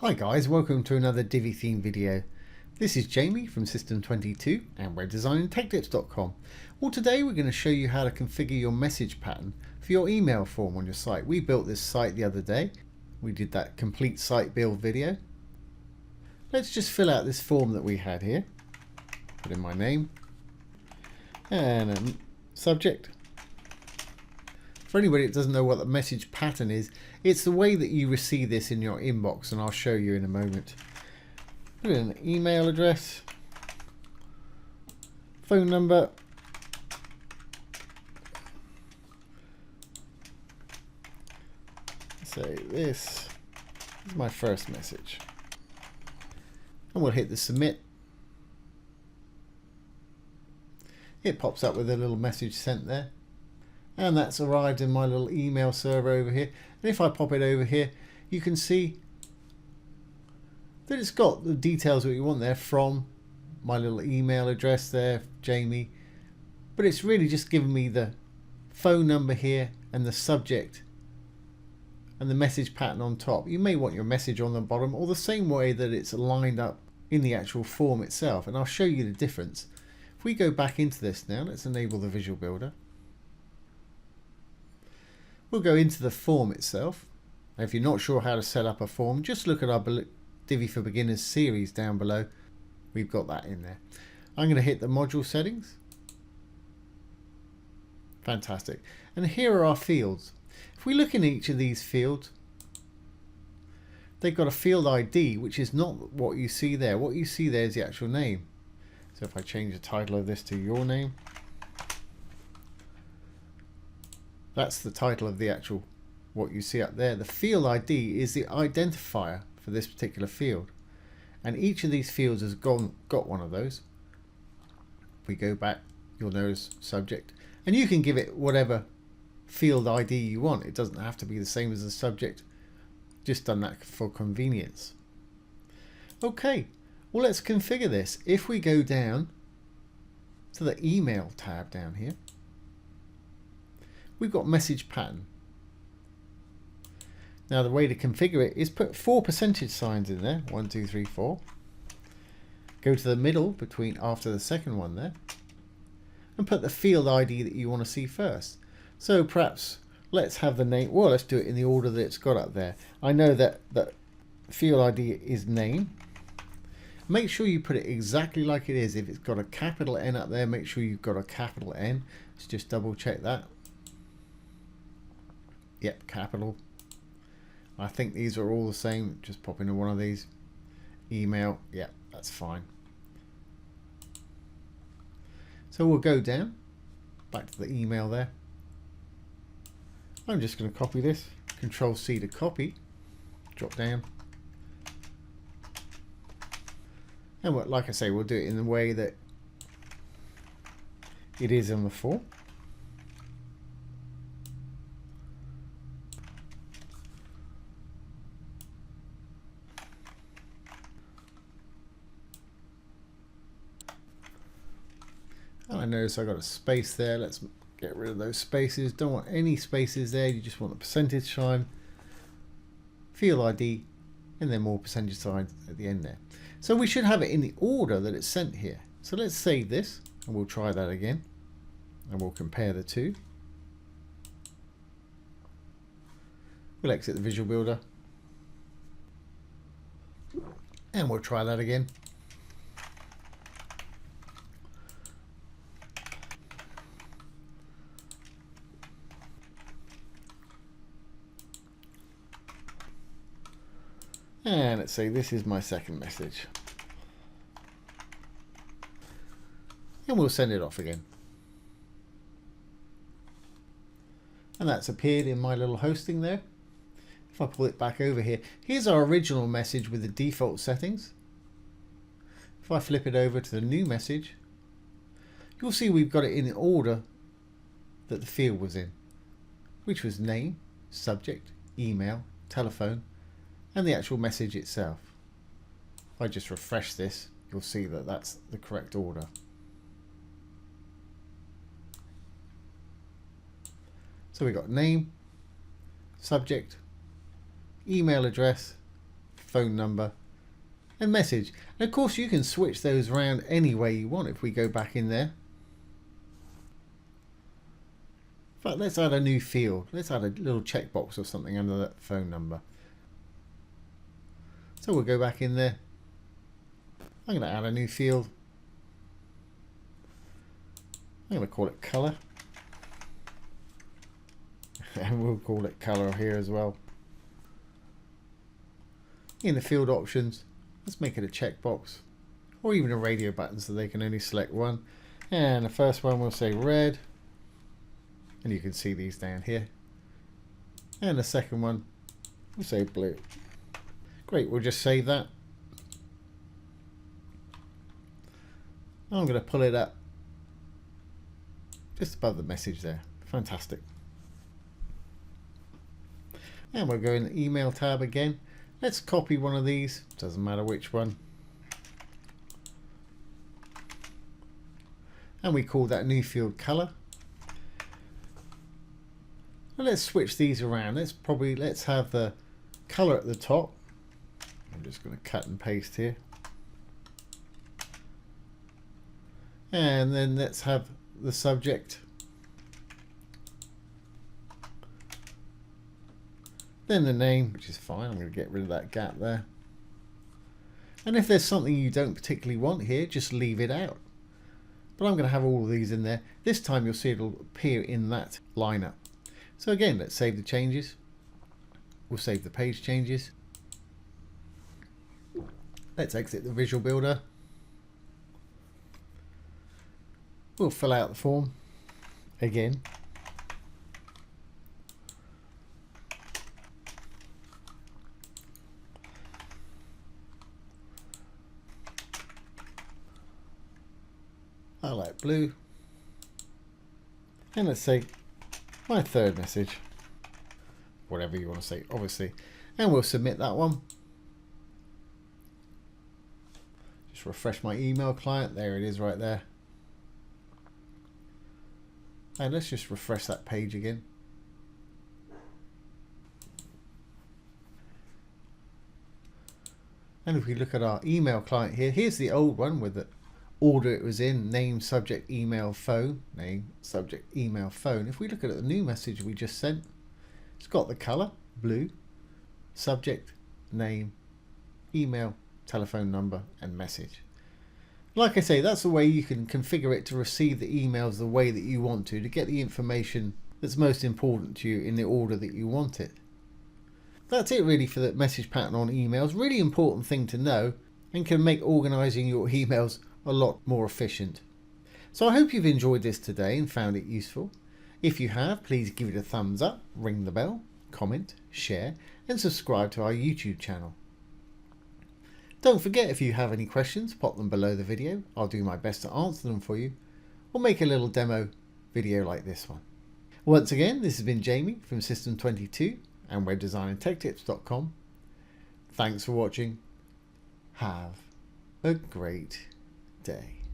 Hi guys, welcome to another Divi theme video. This is Jamie from System22 and webdesignandtechtips.com. Well, today we're going to show you how to configure your message pattern for your email form on your site. We built this site the other day. We did that complete site build video. Let's just fill out this form that we had here. Put in my name and a subject. For anybody that doesn't know what the message pattern is, it's the way that you receive this in your inbox, and I'll show you in a moment. Put in an email address, phone number, say this is my first message, and we'll hit the submit. It pops up with a little message sent there. And that's arrived in my little email server over here. And if I pop it over here, you can see that it's got the details that you want there from my little email address there, Jamie. But it's really just given me the phone number here and the subject and the message pattern on top. You may want your message on the bottom, or the same way that it's lined up in the actual form itself. And I'll show you the difference. If we go back into this now, let's enable the Visual Builder. We'll go into the form itself. Now, if you're not sure how to set up a form, just look at our Divi for Beginners series down below. We've got that in there. I'm going to hit the module settings. Fantastic. And here are our fields. If we look in each of these fields, they've got a field ID, which is not what you see there. What you see there is the actual name. So if I change the title of this to your name, that's the title of the actual, what you see up there. The field ID is the identifier for this particular field. And each of these fields has got one of those. If we go back, you'll notice subject. And you can give it whatever field ID you want. It doesn't have to be the same as the subject. Just done that for convenience. Okay, well, let's configure this. If we go down to the email tab down here, we've got message pattern. Now the way to configure it is put 4 percentage signs in there. 1, 2, 3, 4. Go to the middle between after the second one there, and put the field ID that you want to see first. So perhaps let's have the name. Well, let's do it in the order that it's got up there. I know that the field ID is name. Make sure you put it exactly like it is. If it's got a capital N up there, make sure you've got a capital N. Let's just double check that. Yep, capital. I think these are all the same. Just pop into one of these. Email. Yep, that's fine. So we'll go down back to the email there. I'm just going to copy this. Control C to copy. Drop down. And like I say, we'll do it in the way that it is on the form. And I notice I got a space there. Let's get rid of those spaces. Don't want any spaces there. You just want the percentage sign, field ID, and then more percentage signs at the end there. So we should have it in the order that it's sent here. So let's save this and we'll try that again. And we'll compare the two. We'll exit the Visual Builder. And we'll try that again. And let's say this is my second message. And we'll send it off again. And that's appeared in my little hosting there. If I pull it back over here, here's our original message with the default settings. If I flip it over to the new message, you'll see we've got it in the order that the field was in, which was name, subject, email, telephone, and the actual message itself. If I just refresh this, you'll see that that's the correct order. So we've got name, subject, email address, phone number, and message. And of course you can switch those around any way you want. If we go back in there, in fact, let's add a new field. Let's add a little checkbox or something under that phone number. So we'll go back in there. I'm going to add a new field. I'm going to call it color. And we'll call it color here as well. In the field options, let's make it a checkbox or even a radio button so they can only select one. And the first one will say red. And you can see these down here. And the second one will say blue. Great, we'll just save that. I'm going to pull it up just above the message there. Fantastic. And we'll go in the email tab again. Let's copy one of these, doesn't matter which one. And we call that new field color. Well, let's switch these around. Let's have the color at the top. I'm just going to cut and paste here. And then let's have the subject. Then the name, which is fine. I'm going to get rid of that gap there. And if there's something you don't particularly want here, just leave it out. But I'm going to have all of these in there. This time you'll see it'll appear in that lineup. So again, let's save the changes. We'll save the page changes. Let's exit the Visual Builder. We'll fill out the form again. I like blue. And let's say my third message, whatever you want to say, obviously, and we'll submit that one. Just refresh my email client. There it is right there. And let's just refresh that page again. And if we look at our email client here, here's the old one with the order it was in: name, subject, email, phone. Name, subject, email, phone. If we look at the new message we just sent, it's got the color blue, subject, name, email, telephone number, and message. Like I say, that's the way you can configure it to receive the emails the way that you want to get the information that's most important to you in the order that you want it. That's it really for the message pattern on emails. Really important thing to know, and can make organizing your emails a lot more efficient. So I hope you've enjoyed this today and found it useful. If you have, please give it a thumbs up, ring the bell, comment, share, and subscribe to our YouTube channel. Don't forget, if you have any questions, pop them below the video. I'll do my best to answer them for you, or make a little demo video like this one. Once again, this has been Jamie from System22 and webdesignandtechtips.com. Thanks for watching. Have a great day.